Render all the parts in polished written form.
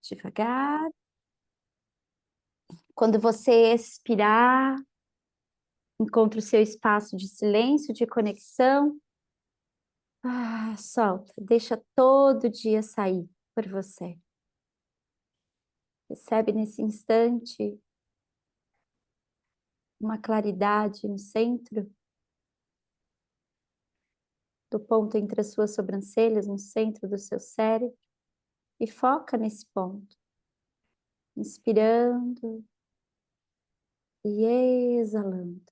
Devagar. Quando você expirar, encontra o seu espaço de silêncio, de conexão. Solta. Deixa todo dia sair por você. Recebe nesse instante uma claridade no centro do ponto entre as suas sobrancelhas, no centro do seu cérebro, e foca nesse ponto. Inspirando e exalando.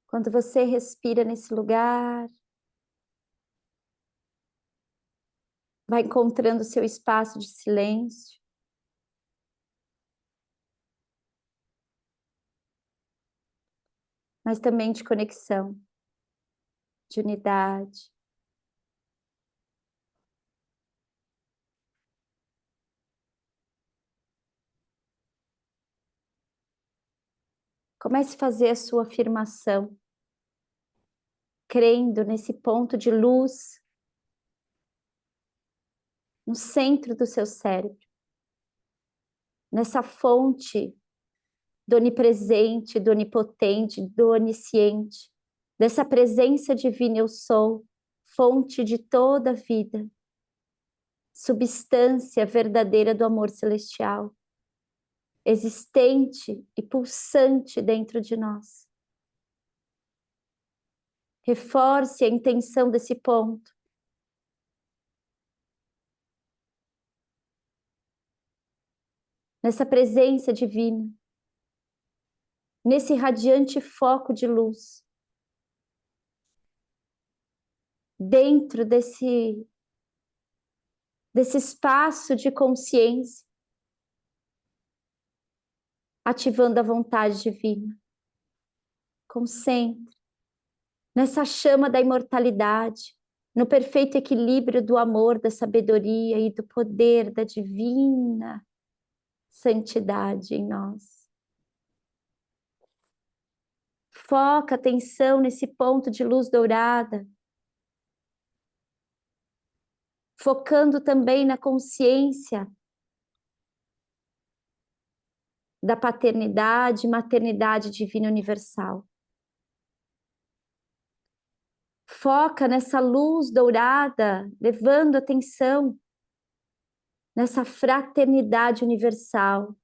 Quando você respira nesse lugar, vai encontrando o seu espaço de silêncio. Mas também de conexão, de unidade. Comece a fazer a sua afirmação, crendo nesse ponto de luz no centro do seu cérebro, nessa fonte do onipresente, do onipotente, do onisciente, dessa presença divina eu sou, fonte de toda a vida, substância verdadeira do amor celestial, existente e pulsante dentro de nós. Reforce a intenção desse ponto. Nessa presença divina, nesse radiante foco de luz, dentro desse espaço de consciência, ativando a vontade divina. Concentre nessa chama da imortalidade, no perfeito equilíbrio do amor, da sabedoria e do poder da divina santidade em nós. Foca a atenção nesse ponto de luz dourada, focando também na consciência da paternidade e maternidade divina universal. Foca nessa luz dourada, levando atenção nessa fraternidade universal,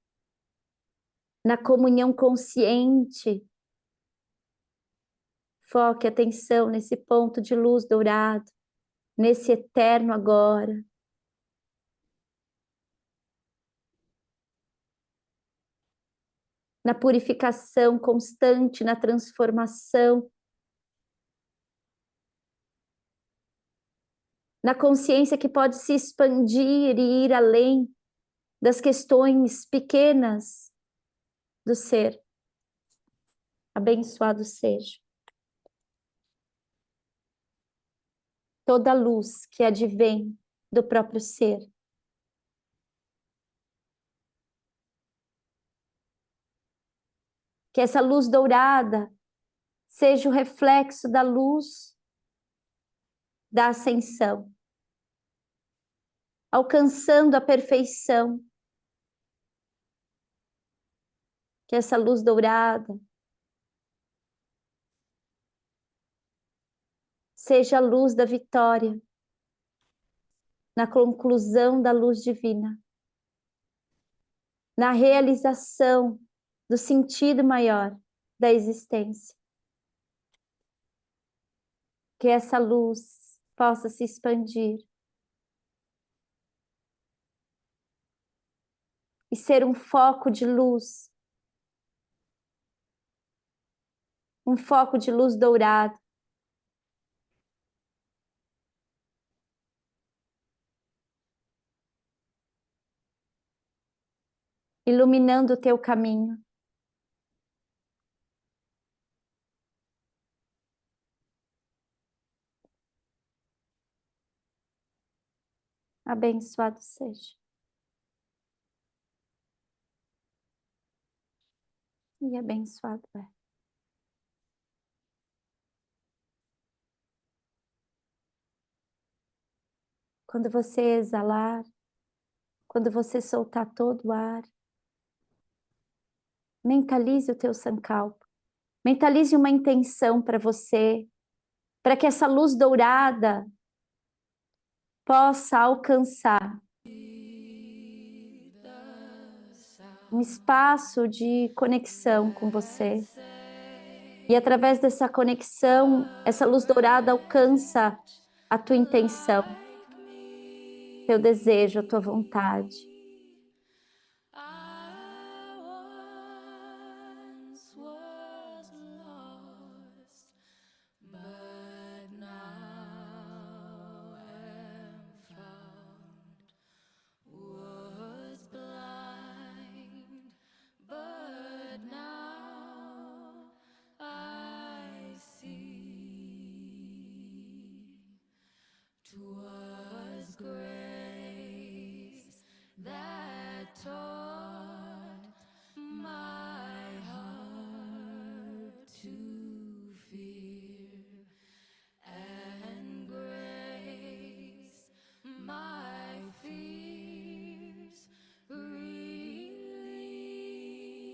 na comunhão consciente. Foque a atenção nesse ponto de luz dourado, nesse eterno agora. Na purificação constante, na transformação, na consciência que pode se expandir e ir além das questões pequenas do ser. Abençoado seja toda a luz que advém do próprio ser. Que essa luz dourada seja o reflexo da luz da ascensão, alcançando a perfeição. Que essa luz dourada seja a luz da vitória, na conclusão da luz divina, na realização do sentido maior da existência. Que essa luz possa se expandir e ser um foco de luz, um foco de luz dourado, iluminando o teu caminho. Abençoado seja. E abençoado é. Quando você exalar, quando você soltar todo o ar, mentalize o teu sankalpa. Mentalize uma intenção para você, para que essa luz dourada possa alcançar um espaço de conexão com você. E através dessa conexão, essa luz dourada alcança a tua intenção, teu desejo, a tua vontade.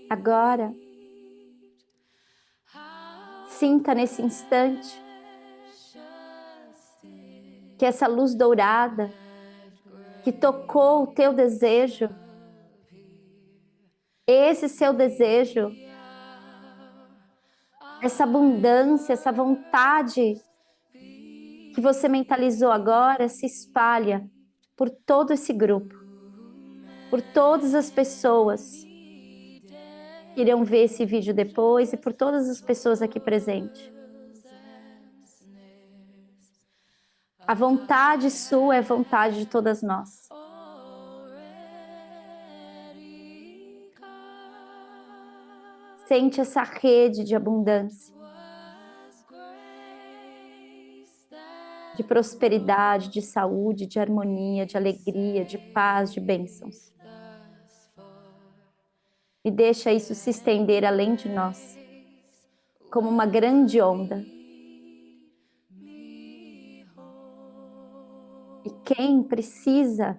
Agora, sinta nesse instante que essa luz dourada que tocou o teu desejo, esse seu desejo, essa abundância, essa vontade que você mentalizou agora se espalha por todo esse grupo, por todas as pessoas que irão ver esse vídeo depois e por todas as pessoas aqui presentes. A vontade sua é vontade de todas nós. Sente essa rede de abundância, de prosperidade, de saúde, de harmonia, de alegria, de paz, de bênçãos. E deixa isso se estender além de nós, como uma grande onda. E quem precisa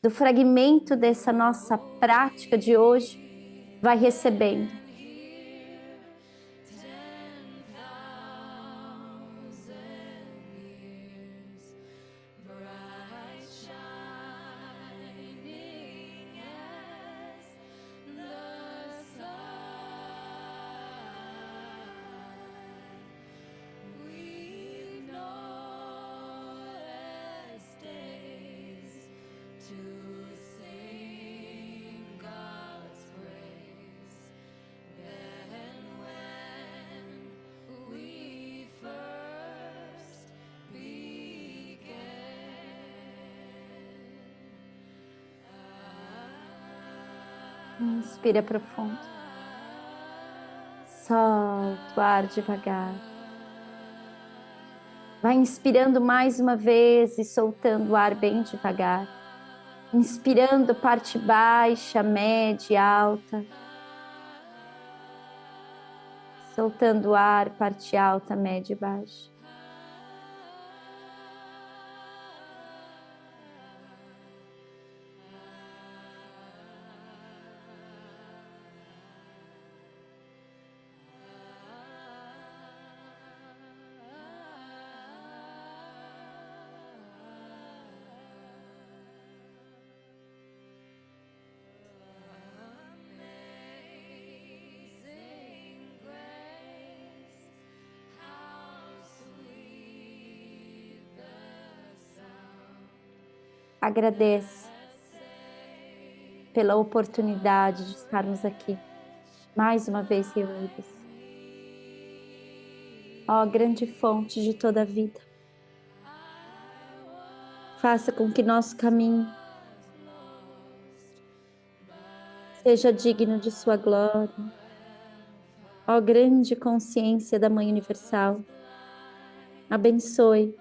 do fragmento dessa nossa prática de hoje, vai recebendo. Inspira profundo. Solta o ar devagar. Vai inspirando mais uma vez e soltando o ar bem devagar. Inspirando parte baixa, média, alta. Soltando o ar, parte alta, média e baixa. Agradeço pela oportunidade de estarmos aqui, mais uma vez reunidos. Ó, grande fonte de toda a vida. Faça com que nosso caminho seja digno de sua glória. Ó, grande consciência da Mãe Universal. Abençoe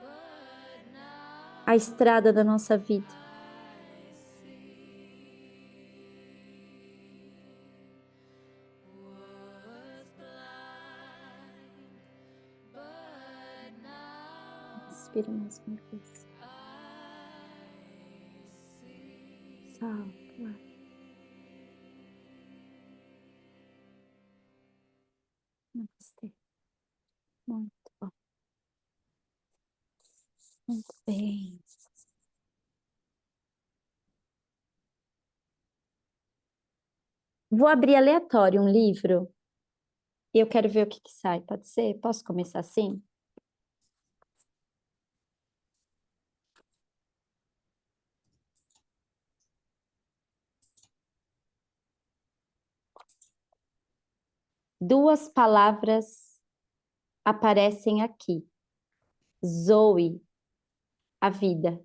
a estrada da nossa vida. Inspira mais uma vez. Calma. Namastê. Muito bom. Muito bem. Vou abrir aleatório um livro e eu quero ver o que sai. Pode ser? Posso começar assim? Duas palavras aparecem aqui. Zoe, a vida.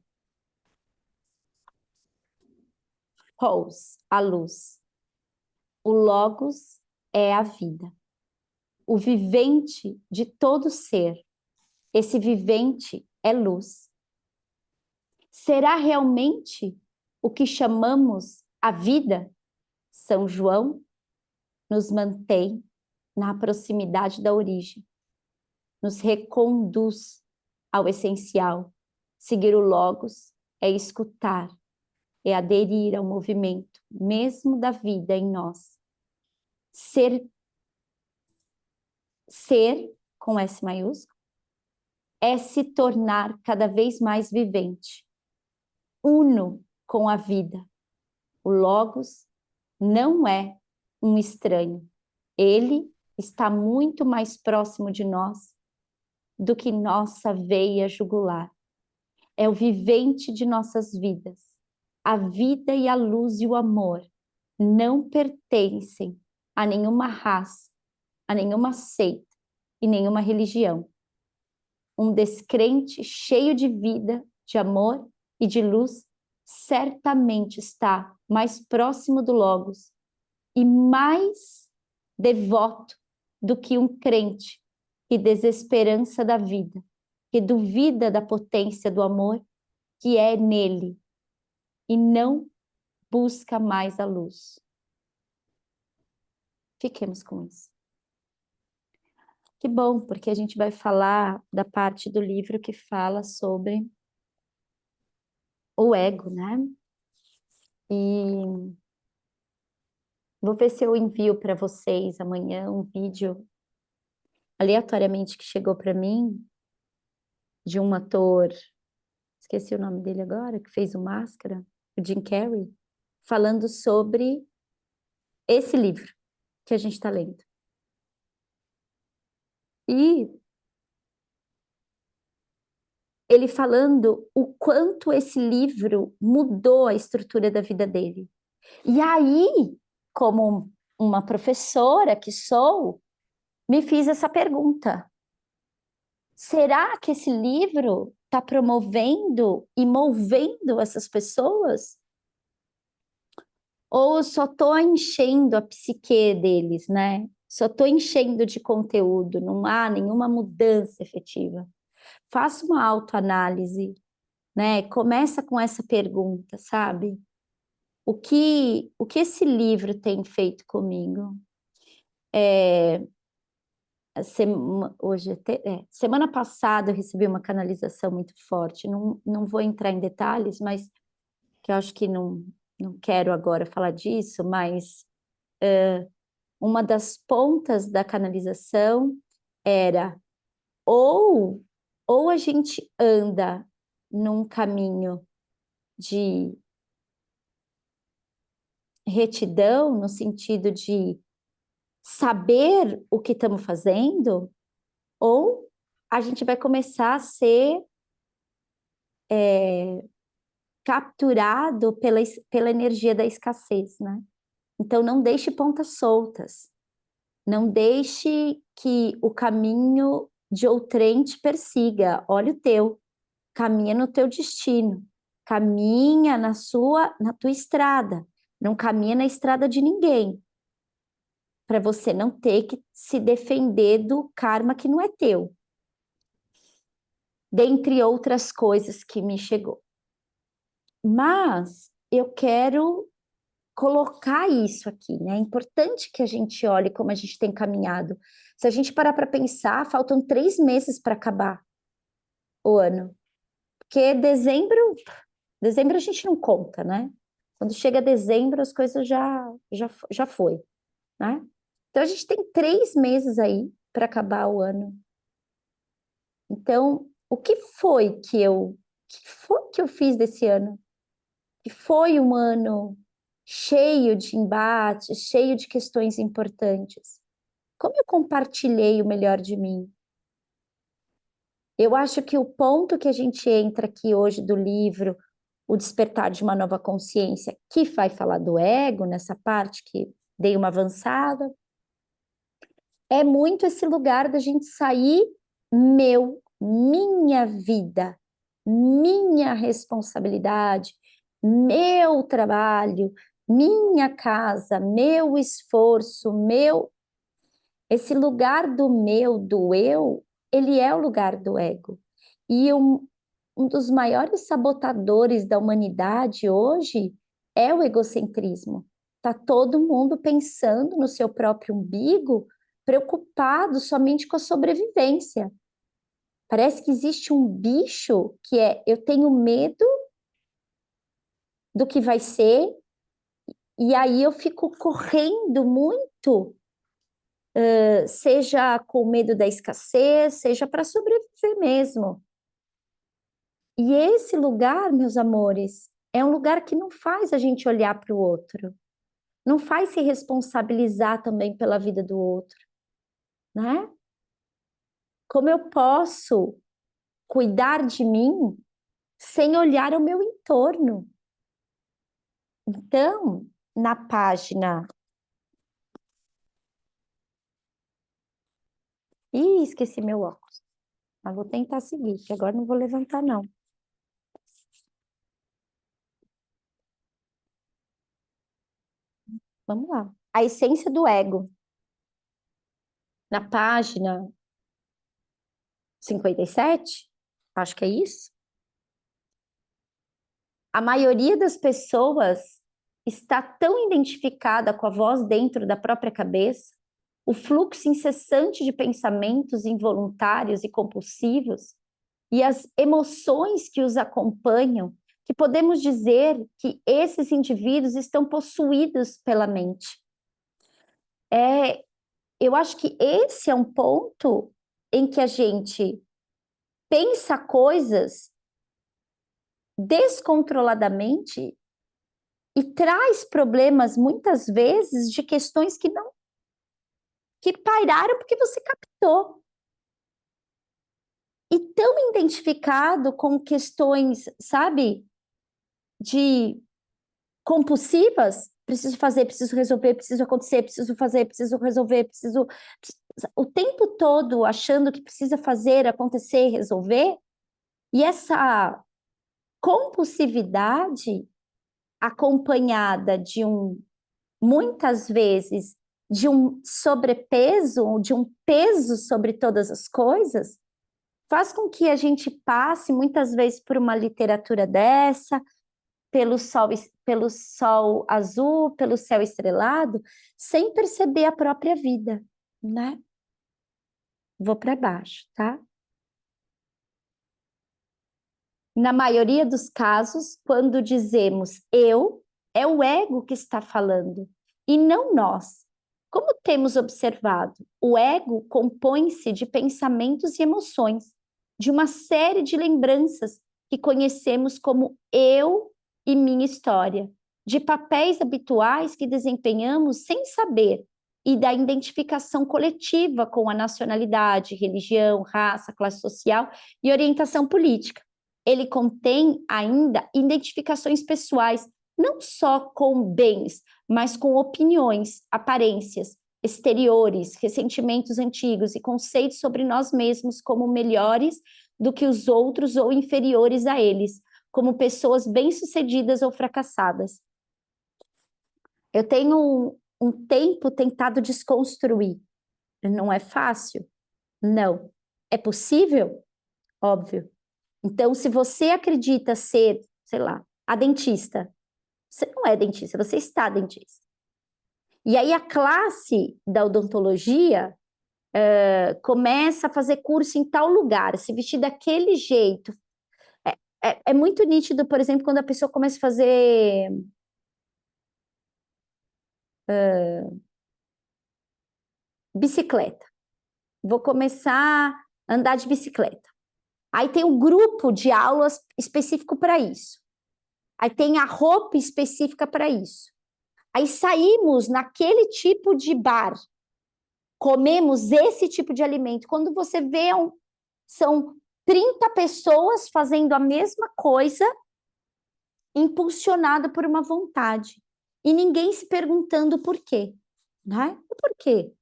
Pous, a luz. O Logos é a vida. O vivente de todo ser. Esse vivente é luz. Será realmente o que chamamos a vida? São João nos mantém na proximidade da origem, nos reconduz ao essencial. Seguir o Logos é escutar, é aderir ao movimento, mesmo da vida em nós. Ser com S maiúsculo, é se tornar cada vez mais vivente, uno com a vida. O Logos não é um estranho. Ele está muito mais próximo de nós do que nossa veia jugular. É o vivente de nossas vidas. A vida e a luz e o amor não pertencem a nenhuma raça, a nenhuma seita e nenhuma religião. Um descrente cheio de vida, de amor e de luz certamente está mais próximo do Logos e mais devoto do que um crente que desesperança da vida, que duvida da potência do amor que é nele e não busca mais a luz. Fiquemos com isso. Que bom, porque a gente vai falar da parte do livro que fala sobre o ego, né? E vou ver se eu envio para vocês amanhã um vídeo aleatoriamente que chegou para mim de um ator, esqueci o nome dele agora, que fez o Máscara, o Jim Carrey, falando sobre esse livro que a gente está lendo. E ele falando o quanto esse livro mudou a estrutura da vida dele. E aí, como uma professora que sou, me fiz essa pergunta. Será que esse livro está promovendo e movendo essas pessoas? Ou só estou enchendo a psique deles, né? Só estou enchendo de conteúdo, não há nenhuma mudança efetiva. Faça uma autoanálise, né? Começa com essa pergunta, sabe? O que esse livro tem feito comigo? Semana passada eu recebi uma canalização muito forte. Não vou entrar em detalhes, mas que eu acho que não quero agora falar disso, mas uma das pontas da canalização era ou, ou a gente anda num caminho de retidão, no sentido de saber o que estamos fazendo, ou a gente vai começar a ser capturado pela energia da escassez, né? Então, não deixe pontas soltas. Não deixe que o caminho de outrem te persiga. Olha o teu. Caminha no teu destino. Caminha na tua estrada. Não caminha na estrada de ninguém. Para você não ter que se defender do karma que não é teu. Dentre outras coisas que me chegou. Mas eu quero colocar isso aqui, né? É importante que a gente olhe como a gente tem caminhado. Se a gente parar para pensar, faltam 3 meses para acabar o ano. Porque dezembro a gente não conta, né? Quando chega dezembro, as coisas já foi, né? Então, a gente tem 3 meses aí para acabar o ano. Então, o que foi que eu fiz desse ano? Que foi um ano cheio de embates, cheio de questões importantes. Como eu compartilhei o melhor de mim? Eu acho que o ponto que a gente entra aqui hoje do livro, O Despertar de uma Nova Consciência, que vai falar do ego, nessa parte que dei uma avançada, é muito esse lugar da gente sair minha vida, minha responsabilidade, meu trabalho, minha casa, meu esforço, esse lugar do meu, do eu, ele é o lugar do ego. E um dos maiores sabotadores da humanidade hoje é o egocentrismo. Tá todo mundo pensando no seu próprio umbigo, preocupado somente com a sobrevivência. Parece que existe um bicho que é eu tenho medo do que vai ser, e aí eu fico correndo muito, seja com medo da escassez, seja para sobreviver mesmo. E esse lugar, meus amores, é um lugar que não faz a gente olhar para o outro, não faz se responsabilizar também pela vida do outro, né? Como eu posso cuidar de mim sem olhar o meu entorno? Então, na página. Ih, esqueci meu óculos. Mas vou tentar seguir, que agora não vou levantar, não. Vamos lá. A essência do ego. Na página 57, acho que é isso. A maioria das pessoas está tão identificada com a voz dentro da própria cabeça, o fluxo incessante de pensamentos involuntários e compulsivos e as emoções que os acompanham, que podemos dizer que esses indivíduos estão possuídos pela mente. Eu acho que esse é um ponto em que a gente pensa coisas descontroladamente e traz problemas muitas vezes de questões que pairaram porque você captou. E tão identificado com questões, sabe, de compulsivas, preciso fazer, preciso resolver, preciso acontecer, preciso fazer, preciso resolver, preciso o tempo todo achando que precisa fazer, acontecer, resolver. E essa compulsividade acompanhada de muitas vezes, de um sobrepeso, de um peso sobre todas as coisas, faz com que a gente passe muitas vezes por uma literatura dessa, pelo sol azul, pelo céu estrelado, sem perceber a própria vida, né? Vou para baixo, tá? Na maioria dos casos, quando dizemos eu, é o ego que está falando e não nós. Como temos observado, o ego compõe-se de pensamentos e emoções, de uma série de lembranças que conhecemos como eu e minha história, de papéis habituais que desempenhamos sem saber e da identificação coletiva com a nacionalidade, religião, raça, classe social e orientação política. Ele contém ainda identificações pessoais, não só com bens, mas com opiniões, aparências, exteriores, ressentimentos antigos e conceitos sobre nós mesmos como melhores do que os outros ou inferiores a eles, como pessoas bem-sucedidas ou fracassadas. Eu tenho um tempo tentado desconstruir. Não é fácil? Não. É possível? Óbvio. Então, se você acredita ser, sei lá, a dentista, você não é dentista, você está dentista. E aí a classe da odontologia começa a fazer curso em tal lugar, se vestir daquele jeito. É muito nítido, por exemplo, quando a pessoa começa a fazer Bicicleta. Vou começar a andar de bicicleta. Aí tem um grupo de aulas específico para isso. Aí tem a roupa específica para isso. Aí saímos naquele tipo de bar. Comemos esse tipo de alimento. Quando você vê, são 30 pessoas fazendo a mesma coisa, impulsionada por uma vontade. E ninguém se perguntando por quê, né? E por quê?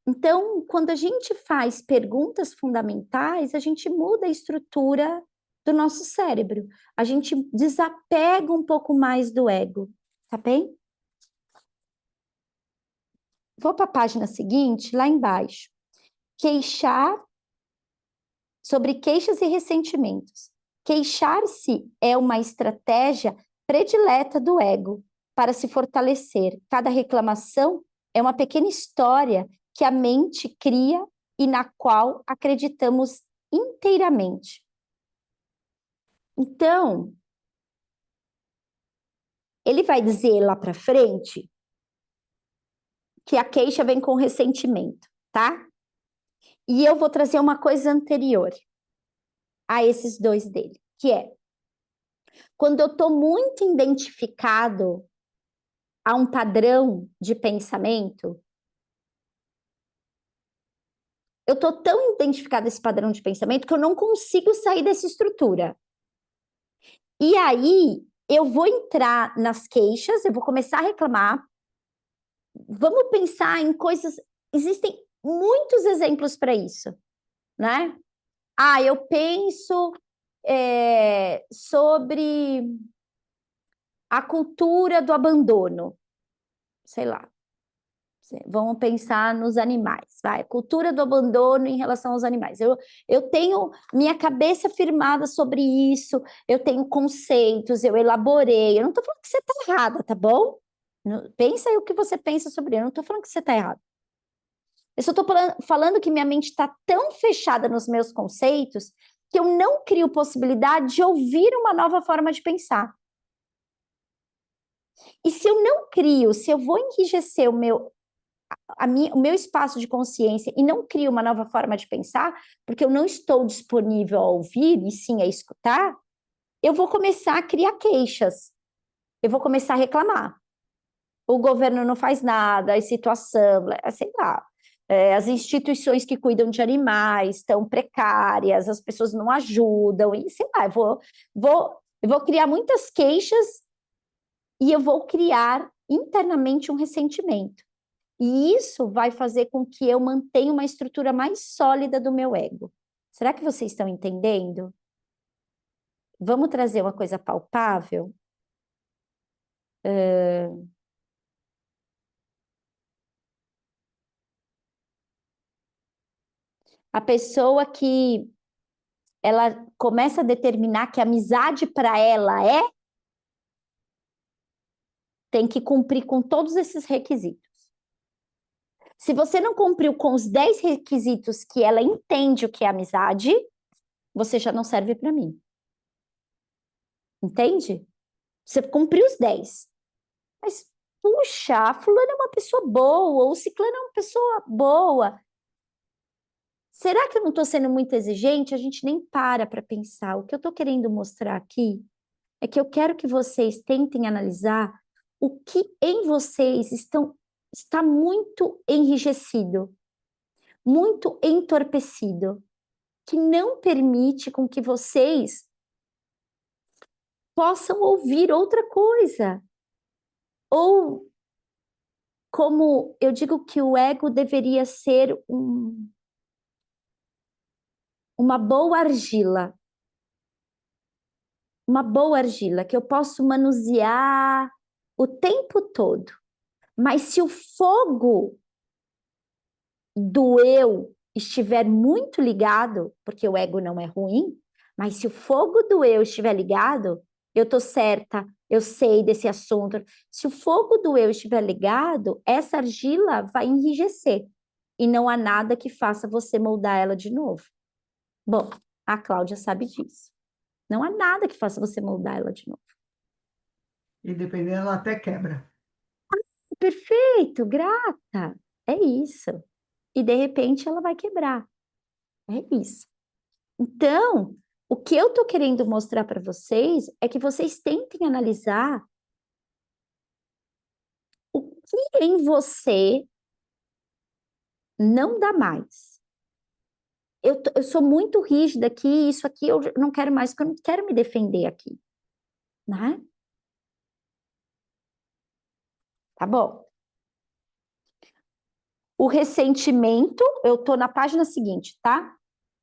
Então, quando a gente faz perguntas fundamentais, a gente muda a estrutura do nosso cérebro. A gente desapega um pouco mais do ego, tá bem? Vou para a página seguinte, lá embaixo. Queixar sobre queixas e ressentimentos. Queixar-se é uma estratégia predileta do ego para se fortalecer. Cada reclamação é uma pequena história que a mente cria e na qual acreditamos inteiramente. Então, ele vai dizer lá para frente que a queixa vem com ressentimento, tá? E eu vou trazer uma coisa anterior a esses dois dele, que é quando eu estou muito identificado a um padrão de pensamento, eu estou tão identificada a esse padrão de pensamento que eu não consigo sair dessa estrutura. E aí, eu vou entrar nas queixas, eu vou começar a reclamar. Vamos pensar em coisas... Existem muitos exemplos para isso, né? Ah, eu penso sobre a cultura do abandono. Sei lá. Vamos pensar nos animais, vai. Cultura do abandono em relação aos animais. Eu tenho minha cabeça firmada sobre isso, eu tenho conceitos, eu elaborei. Eu não estou falando que você está errada, tá bom? Pensa aí o que você pensa sobre isso. Eu não estou falando que você está errada. Eu só estou falando que minha mente está tão fechada nos meus conceitos que eu não crio possibilidade de ouvir uma nova forma de pensar. E se eu não crio, se eu vou enrijecer o meu espaço de consciência e não crio uma nova forma de pensar, porque eu não estou disponível a ouvir e sim a escutar, eu vou começar a criar queixas, eu vou começar a reclamar. O governo não faz nada, a situação, sei lá, as instituições que cuidam de animais estão precárias, as pessoas não ajudam, e sei lá, eu vou criar muitas queixas e eu vou criar internamente um ressentimento. E isso vai fazer com que eu mantenha uma estrutura mais sólida do meu ego. Será que vocês estão entendendo? Vamos trazer uma coisa palpável? A pessoa que ela começa a determinar que a amizade para ela tem que cumprir com todos esses requisitos. Se você não cumpriu com os 10 requisitos que ela entende o que é amizade, você já não serve para mim. Entende? Você cumpriu os 10. Mas, puxa, a fulana é uma pessoa boa, ou o ciclano é uma pessoa boa. Será que eu não estou sendo muito exigente? A gente nem para pensar. O que eu estou querendo mostrar aqui é que eu quero que vocês tentem analisar o que em vocês está muito enrijecido, muito entorpecido, que não permite com que vocês possam ouvir outra coisa. Ou, como eu digo que o ego deveria ser uma boa argila. Uma boa argila que eu posso manusear o tempo todo. Mas se o fogo do eu estiver muito ligado, porque o ego não é ruim, mas se o fogo do eu estiver ligado, eu estou certa, eu sei desse assunto. Se o fogo do eu estiver ligado, essa argila vai enrijecer. E não há nada que faça você moldar ela de novo. Bom, a Cláudia sabe disso. Não há nada que faça você moldar ela de novo. E dependendo, ela até quebra. perfeito, grata. É isso. E de repente ela vai quebrar. É isso. Então, o que eu tô querendo mostrar para vocês é que vocês tentem analisar o que em você não dá mais. Eu sou muito rígida aqui, isso aqui eu não quero mais, porque eu não quero me defender aqui, né? Tá bom. O ressentimento, eu tô na página seguinte, tá?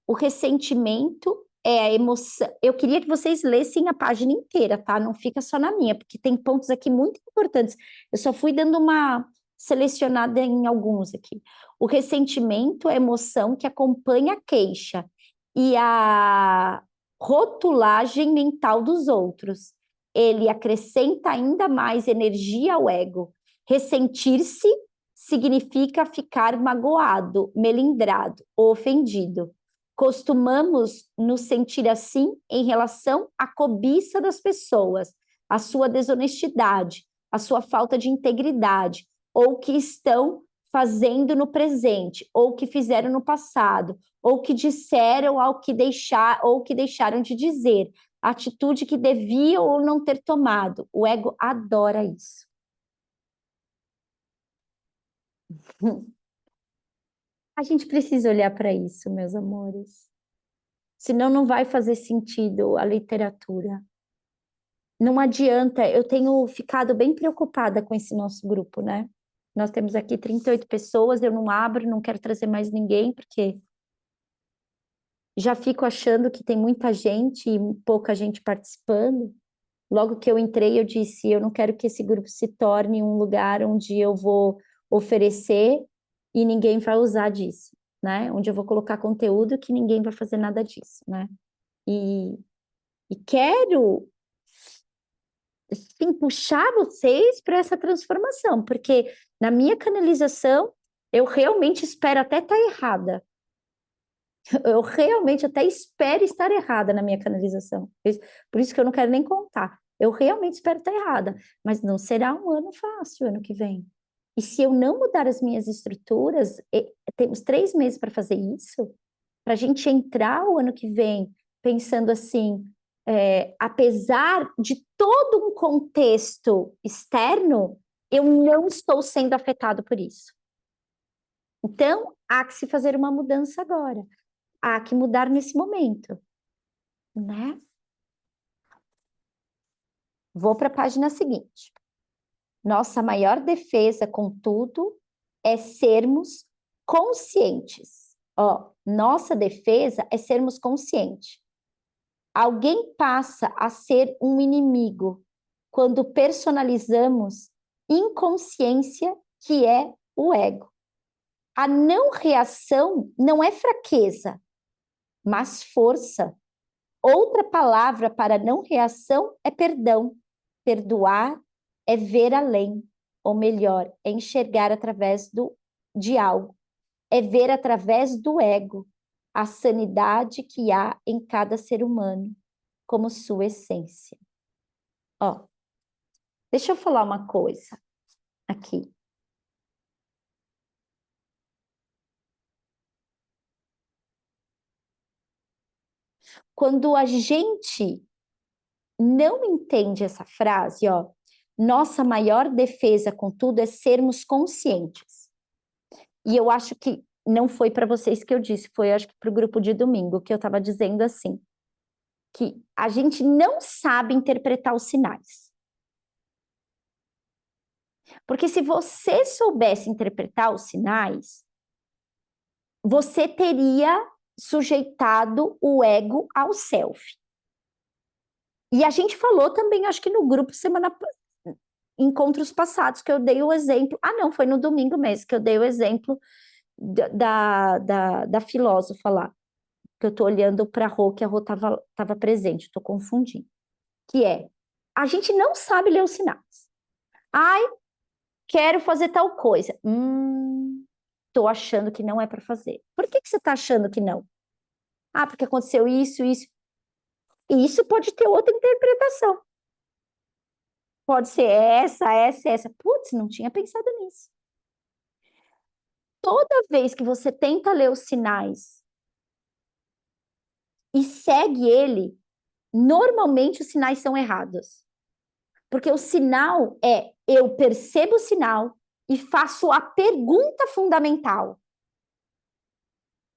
O ressentimento é a emoção. Eu queria que vocês lessem a página inteira, tá? Não fica só na minha, porque tem pontos aqui muito importantes. Eu só fui dando uma selecionada em alguns aqui. O ressentimento é a emoção que acompanha a queixa e a rotulagem mental dos outros. Ele acrescenta ainda mais energia ao ego. Ressentir-se significa ficar magoado, melindrado ou ofendido. Costumamos nos sentir assim em relação à cobiça das pessoas, à sua desonestidade, à sua falta de integridade, ou que estão fazendo no presente, ou que fizeram no passado, ou que disseram ao que deixar, ou que deixaram de dizer, atitude que deviam ou não ter tomado. O ego adora isso. A gente precisa olhar para isso, meus amores. Senão não vai fazer sentido a literatura. Não adianta, eu tenho ficado bem preocupada com esse nosso grupo, né? Nós temos aqui 38 pessoas, eu não abro, não quero trazer mais ninguém, porque já fico achando que tem muita gente e pouca gente participando. Logo que eu entrei, eu disse, eu não quero que esse grupo se torne um lugar onde eu vou oferecer e ninguém vai usar disso, né? Onde eu vou colocar conteúdo que ninguém vai fazer nada disso, né? E quero, sim, puxar vocês para essa transformação, porque na minha canalização, eu realmente espero até estar errada. Eu realmente até espero estar errada na minha canalização. Por isso que eu não quero nem contar. Eu realmente espero estar errada, mas não será um ano fácil ano que vem. E se eu não mudar as minhas estruturas, temos 3 meses para fazer isso, para a gente entrar o ano que vem pensando assim, apesar de todo um contexto externo, eu não estou sendo afetado por isso. Então, há que se fazer uma mudança agora. Há que mudar nesse momento, né? Vou para a página seguinte. Nossa maior defesa, contudo, é sermos conscientes. Ó, nossa defesa é sermos conscientes. Alguém passa a ser um inimigo quando personalizamos inconsciência, que é o ego. A não reação não é fraqueza, mas força. Outra palavra para não reação é perdão. Perdoar é ver além, ou melhor, é enxergar através de algo, é ver através do ego a sanidade que há em cada ser humano como sua essência. Ó, deixa eu falar uma coisa aqui. Quando a gente não entende essa frase, ó, nossa maior defesa, contudo, é sermos conscientes. E eu acho que não foi para vocês que eu disse, foi acho que para o grupo de domingo que eu estava dizendo assim, que a gente não sabe interpretar os sinais. Porque se você soubesse interpretar os sinais, você teria sujeitado o ego ao self. E a gente falou também, acho que no grupo encontros passados, que eu dei o exemplo. Ah, não, foi no domingo mesmo que eu dei o exemplo da filósofa lá, que eu estou olhando para a Rô, que a Rô estava presente, estou confundindo. Que é, a gente não sabe ler os sinais. Ai, quero fazer tal coisa. Estou achando que não é para fazer. Por que você está achando que não? Ah, porque aconteceu isso, isso. E isso pode ter outra interpretação. Pode ser essa. Putz, não tinha pensado nisso. Toda vez que você tenta ler os sinais e segue ele, normalmente os sinais são errados. Porque o sinal é, eu percebo o sinal e faço a pergunta fundamental.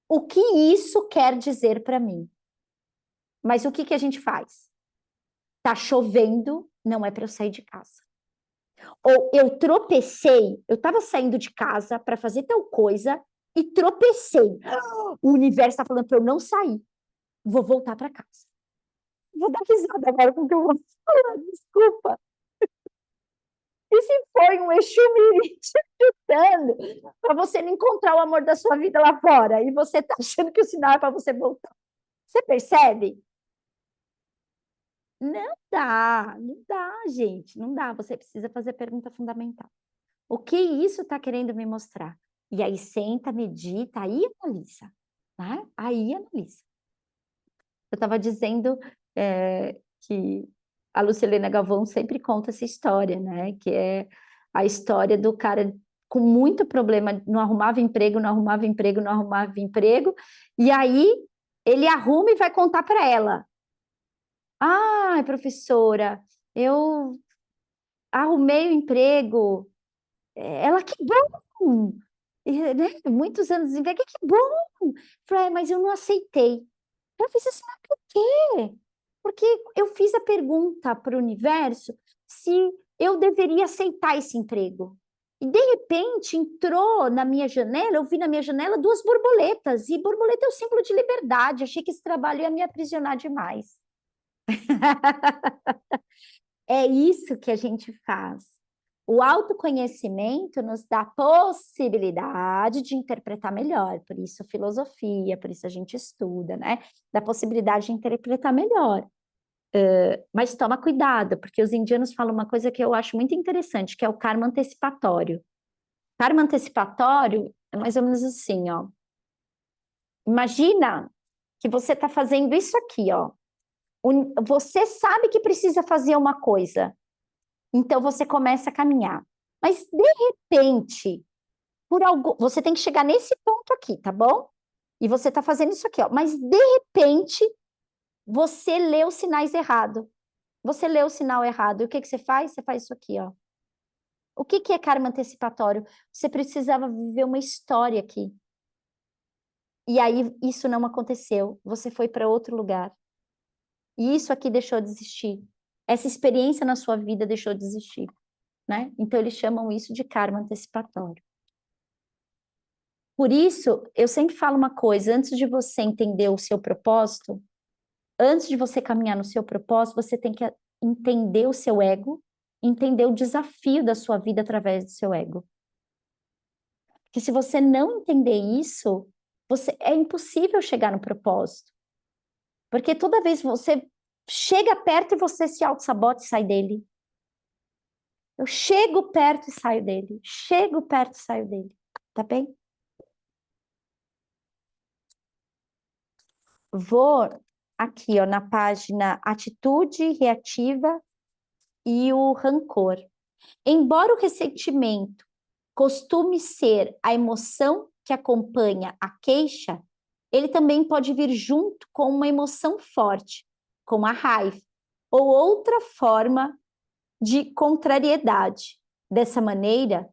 O que isso quer dizer para mim? Mas o que que a gente faz? Tá chovendo, não é para eu sair de casa. Ou eu tropecei, eu estava saindo de casa para fazer tal coisa e tropecei. O universo está falando para eu não sair. Vou voltar para casa. Vou dar risada agora com o que eu vou falar, desculpa. E se foi um Exu Mirim te chutando para você não encontrar o amor da sua vida lá fora e você tá achando que o sinal é para você voltar? Você percebe? Não dá, gente, não dá. Você precisa fazer a pergunta fundamental. O que isso está querendo me mostrar? E aí senta, medita, aí analisa, né? Aí analisa. Eu estava dizendo que a Lucilena Galvão sempre conta essa história, né? Que é a história do cara com muito problema, não arrumava emprego, não arrumava emprego, não arrumava emprego, e aí ele arruma e vai contar para ela. Ai, professora, eu arrumei o emprego. Ela, que bom! E, né? Muitos anos de emprego, que bom! Falei, mas eu não aceitei. Eu fiz assim, mas por quê? Porque eu fiz a pergunta para o universo se eu deveria aceitar esse emprego. E de repente entrou na minha janela, eu vi na minha janela duas borboletas, e borboleta é o símbolo de liberdade. Achei que esse trabalho ia me aprisionar demais. É isso que a gente faz. O autoconhecimento nos dá a possibilidade de interpretar melhor, por isso filosofia, por isso a gente estuda, né? Da possibilidade de interpretar melhor. Mas toma cuidado, porque os indianos falam uma coisa que eu acho muito interessante, que é o karma antecipatório. Karma antecipatório é mais ou menos assim, ó. Imagina que você está fazendo isso aqui, ó. Você sabe que precisa fazer uma coisa, então você começa a caminhar. Mas de repente, por algo, você tem que chegar nesse ponto aqui, tá bom? E você está fazendo isso aqui, ó. Mas de repente, você lê os sinais errado. Você lê o sinal errado. E o que que você faz? Você faz isso aqui, ó. O que que é karma antecipatório? Você precisava viver uma história aqui. E aí isso não aconteceu. Você foi para outro lugar. E isso aqui deixou de existir. Essa experiência na sua vida deixou de existir, né? Então eles chamam isso de karma antecipatório. Por isso, eu sempre falo uma coisa, antes de você entender o seu propósito, antes de você caminhar no seu propósito, você tem que entender o seu ego, entender o desafio da sua vida através do seu ego. Porque se você não entender isso, é impossível chegar no propósito. Porque toda vez você chega perto e você se auto-sabota e sai dele. Eu chego perto e saio dele. Chego perto e saio dele. Tá bem? Vou aqui, ó, na página Atitude Reativa e o Rancor. Embora o ressentimento costume ser a emoção que acompanha a queixa, ele também pode vir junto com uma emoção forte, como a raiva, ou outra forma de contrariedade. Dessa maneira,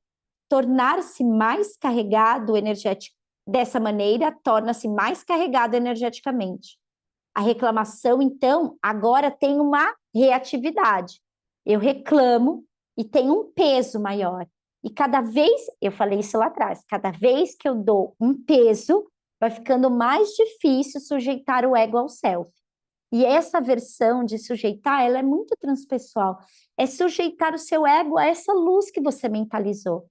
tornar-se mais carregado energético. Dessa maneira, torna-se mais carregado energeticamente. A reclamação, então, agora tem uma reatividade. Eu reclamo e tem um peso maior. E cada vez, eu falei isso lá atrás, cada vez que eu dou um peso, vai ficando mais difícil sujeitar o ego ao self. E essa versão de sujeitar, ela é muito transpessoal. É sujeitar o seu ego a essa luz que você mentalizou.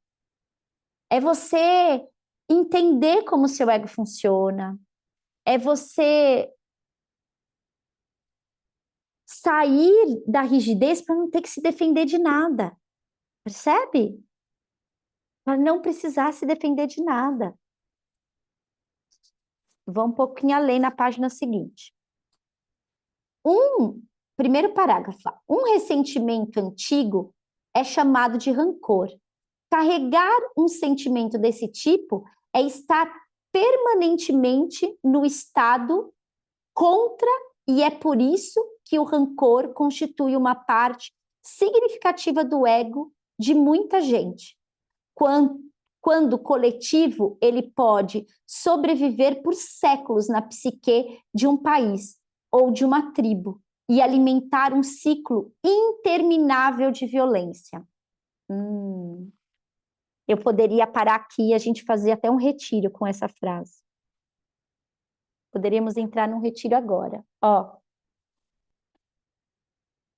É você entender como o seu ego funciona. É você sair da rigidez para não ter que se defender de nada. Percebe? Para não precisar se defender de nada. Vou um pouquinho além na página seguinte. Primeiro parágrafo. Um ressentimento antigo é chamado de rancor. Carregar um sentimento desse tipo é estar permanentemente no estado contra, e é por isso que o rancor constitui uma parte significativa do ego de muita gente. Quando coletivo, ele pode sobreviver por séculos na psique de um país ou de uma tribo e alimentar um ciclo interminável de violência. Eu poderia parar aqui e a gente fazer até um retiro com essa frase. Poderíamos entrar num retiro agora. Ó,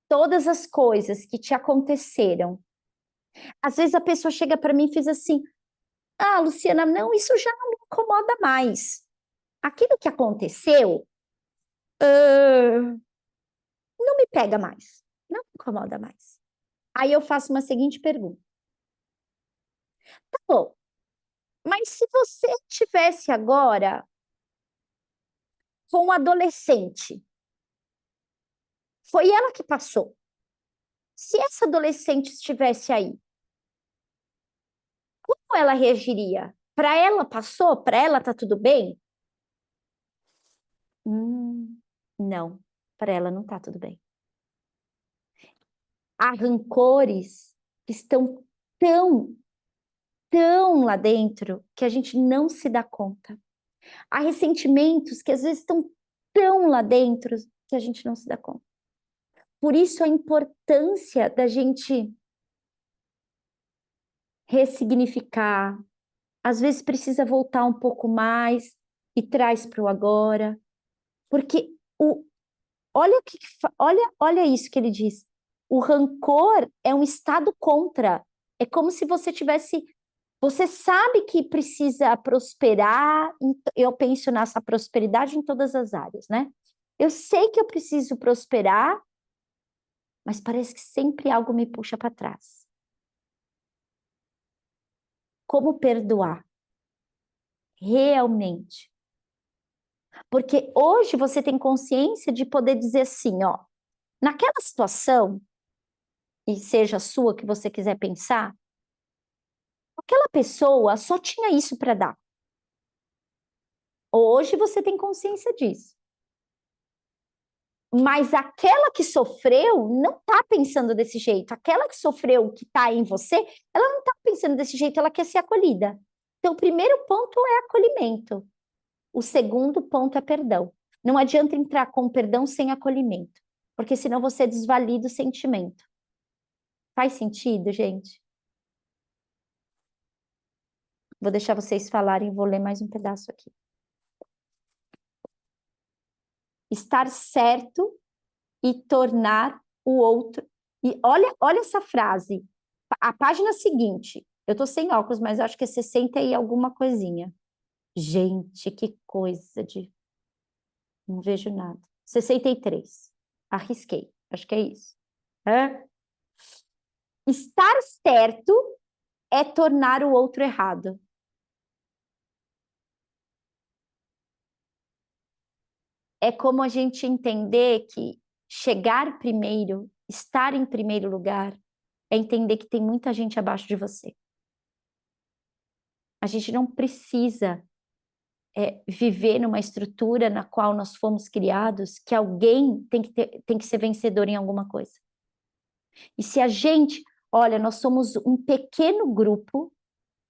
todas as coisas que te aconteceram. Às vezes a pessoa chega para mim e fez assim: ah, Luciana, não, isso já não me incomoda mais. Aquilo que aconteceu, não me pega mais, não me incomoda mais. Aí eu faço uma seguinte pergunta. Tá bom, mas se você tivesse agora com um adolescente, foi ela que passou. Se essa adolescente estivesse aí, como ela reagiria? Para ela passou? Para ela tá tudo bem? Não, para ela não tá tudo bem. Há rancores que estão tão lá dentro que a gente não se dá conta. Há ressentimentos que às vezes estão tão lá dentro que a gente não se dá conta. Por isso a importância da gente ressignificar. Às vezes precisa voltar um pouco mais e traz para o agora. Porque olha isso que ele diz. O rancor é um estado contra. É como se você tivesse. Você sabe que precisa prosperar. Eu penso nessa prosperidade em todas as áreas, né? Eu sei que eu preciso prosperar, mas parece que sempre algo me puxa para trás. Como perdoar? Realmente. Porque hoje você tem consciência de poder dizer assim, ó, naquela situação, e seja a sua que você quiser pensar, aquela pessoa só tinha isso para dar. Hoje você tem consciência disso. Mas aquela que sofreu não está pensando desse jeito. Aquela que sofreu, que está em você, ela não está pensando desse jeito, ela quer ser acolhida. Então, o primeiro ponto é acolhimento. O segundo ponto é perdão. Não adianta entrar com perdão sem acolhimento, porque senão você desvalida o sentimento. Faz sentido, gente? Vou deixar vocês falarem, vou ler mais um pedaço aqui. Estar certo e tornar o outro. E olha essa frase. A página seguinte. Eu tô sem óculos, mas acho que é 60 e alguma coisinha. Gente, que coisa de... Não vejo nada. 63. Arrisquei. Acho que é isso. Estar certo é tornar o outro errado. É como a gente entender que chegar primeiro, estar em primeiro lugar, é entender que tem muita gente abaixo de você. A gente não precisa viver numa estrutura na qual nós fomos criados, que alguém tem que ser vencedor em alguma coisa. E se a gente, olha, nós somos um pequeno grupo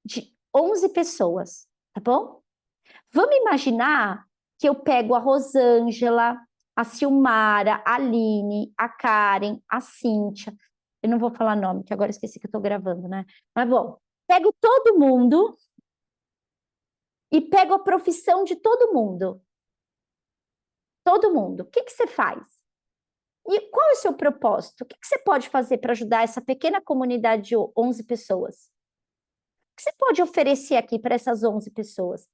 de 11 pessoas, tá bom? Vamos imaginar que eu pego a Rosângela, a Silmara, a Aline, a Karen, a Cíntia. Eu não vou falar nome, que agora esqueci que eu tô gravando, né? Mas bom, pego todo mundo e pego a profissão de todo mundo. Todo mundo. O que você faz? E qual é o seu propósito? O que você pode fazer para ajudar essa pequena comunidade de 11 pessoas? O que você pode oferecer aqui para essas 11 pessoas?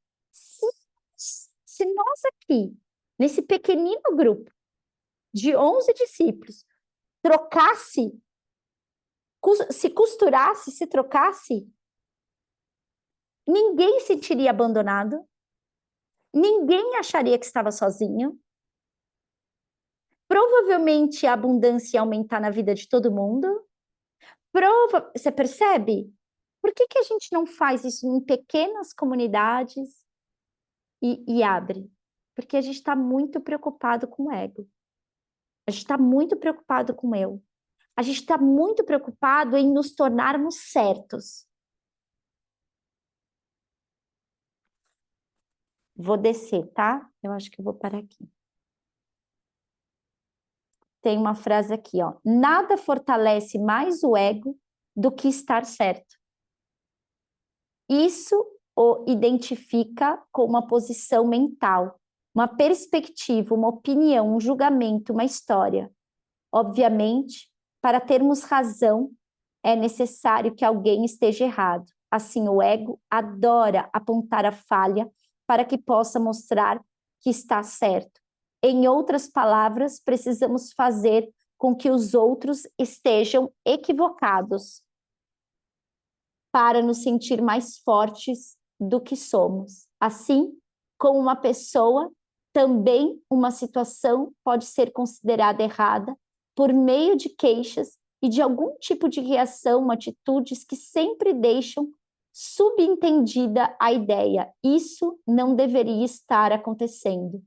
Se nós aqui, nesse pequenino grupo de 11 discípulos, trocasse, se costurasse, se trocasse, ninguém se sentiria abandonado, ninguém acharia que estava sozinho, provavelmente a abundância ia aumentar na vida de todo mundo, Você percebe? Por que a gente não faz isso em pequenas comunidades e abre? Porque a gente está muito preocupado com o ego. A gente está muito preocupado com o eu. A gente está muito preocupado em nos tornarmos certos. Vou descer, tá? Eu acho que eu vou parar aqui. Tem uma frase aqui, ó. Nada fortalece mais o ego do que estar certo. Isso o identifica com uma posição mental, uma perspectiva, uma opinião, um julgamento, uma história. Obviamente, para termos razão, é necessário que alguém esteja errado. Assim, o ego adora apontar a falha para que possa mostrar que está certo. Em outras palavras, precisamos fazer com que os outros estejam equivocados para nos sentir mais fortes do que somos. Assim, com uma pessoa, também uma situação pode ser considerada errada por meio de queixas e de algum tipo de reação, atitudes que sempre deixam subentendida a ideia. Isso não deveria estar acontecendo.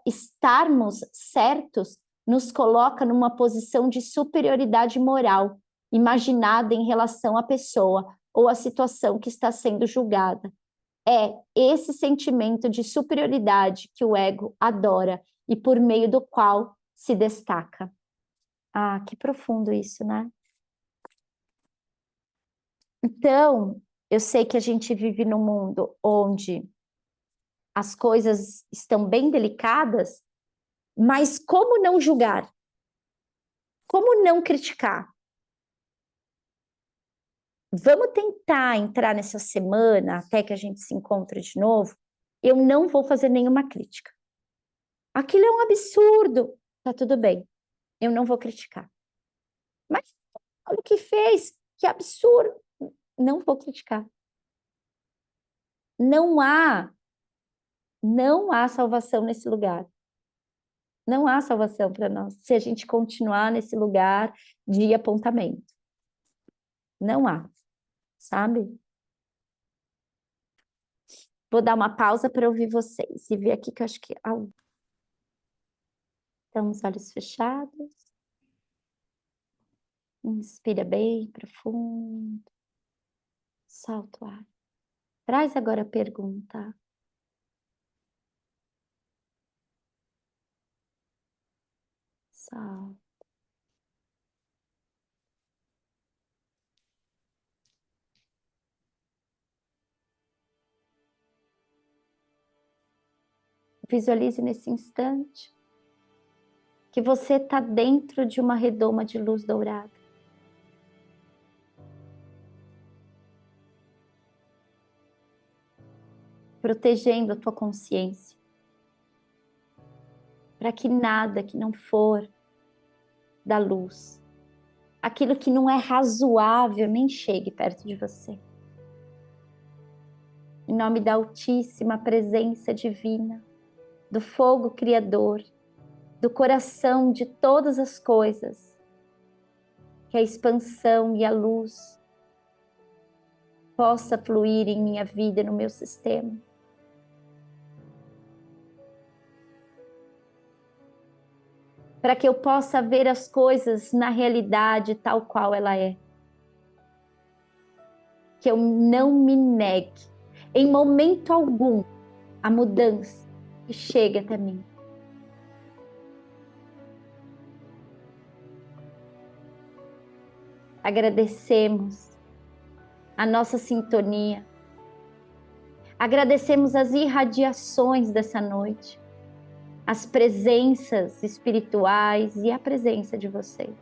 Estarmos certos nos coloca numa posição de superioridade moral, imaginada em relação à pessoa ou à situação que está sendo julgada. É esse sentimento de superioridade que o ego adora e por meio do qual se destaca. Ah, que profundo isso, né? Então, eu sei que a gente vive num mundo onde as coisas estão bem delicadas, mas como não julgar? Como não criticar? Vamos tentar entrar nessa semana, até que a gente se encontre de novo. Eu não vou fazer nenhuma crítica. Aquilo é um absurdo. Tá tudo bem. Eu não vou criticar. Mas olha o que fez. Que absurdo. Não vou criticar. Não há salvação nesse lugar. Não há salvação para nós se a gente continuar nesse lugar de apontamento. Não há, sabe? Vou dar uma pausa para ouvir vocês e ver aqui que eu acho que... Então, os olhos fechados. Inspira bem profundo. Solta o ar. Traz agora a pergunta. Solta. Visualize nesse instante que você está dentro de uma redoma de luz dourada. Protegendo a tua consciência. Para que nada que não for da luz, aquilo que não é razoável, nem chegue perto de você. Em nome da altíssima presença divina, do fogo criador, do coração de todas as coisas, que a expansão e a luz possa fluir em minha vida, no meu sistema. Para que eu possa ver as coisas na realidade tal qual ela é. Que eu não me negue, em momento algum, a mudança que chega até mim. Agradecemos a nossa sintonia. Agradecemos as irradiações dessa noite, as presenças espirituais e a presença de vocês.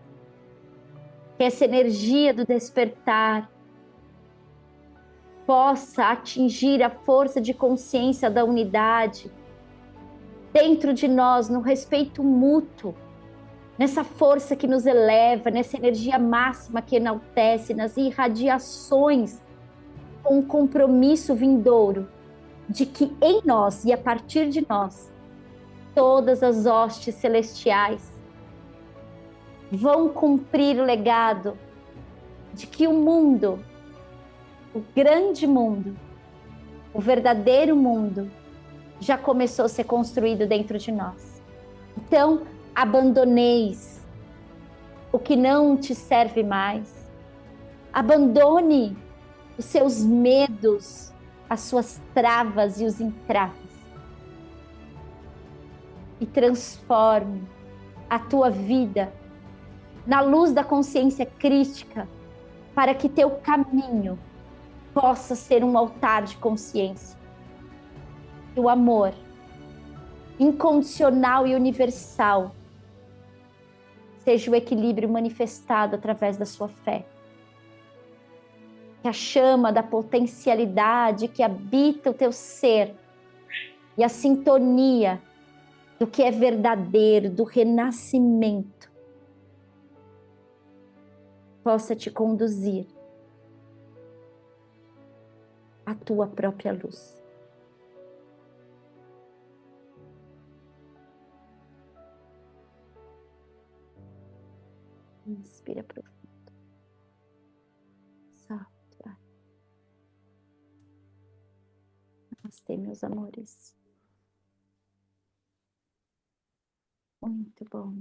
Que essa energia do despertar possa atingir a força de consciência da unidade dentro de nós, no respeito mútuo, nessa força que nos eleva, nessa energia máxima que enaltece, nas irradiações, com um compromisso vindouro de que em nós e a partir de nós, todas as hostes celestiais vão cumprir o legado de que o mundo, o grande mundo, o verdadeiro mundo, já começou a ser construído dentro de nós. Então, abandoneis o que não te serve mais. Abandone os seus medos, as suas travas e os entraves. E transforme a tua vida na luz da consciência crística, para que teu caminho possa ser um altar de consciência. E o amor incondicional e universal seja o equilíbrio manifestado através da sua fé. Que a chama da potencialidade que habita o teu ser e a sintonia do que é verdadeiro, do renascimento, possa te conduzir à tua própria luz. Inspira profundo. Solta. Namastê, meus amores. Muito bom.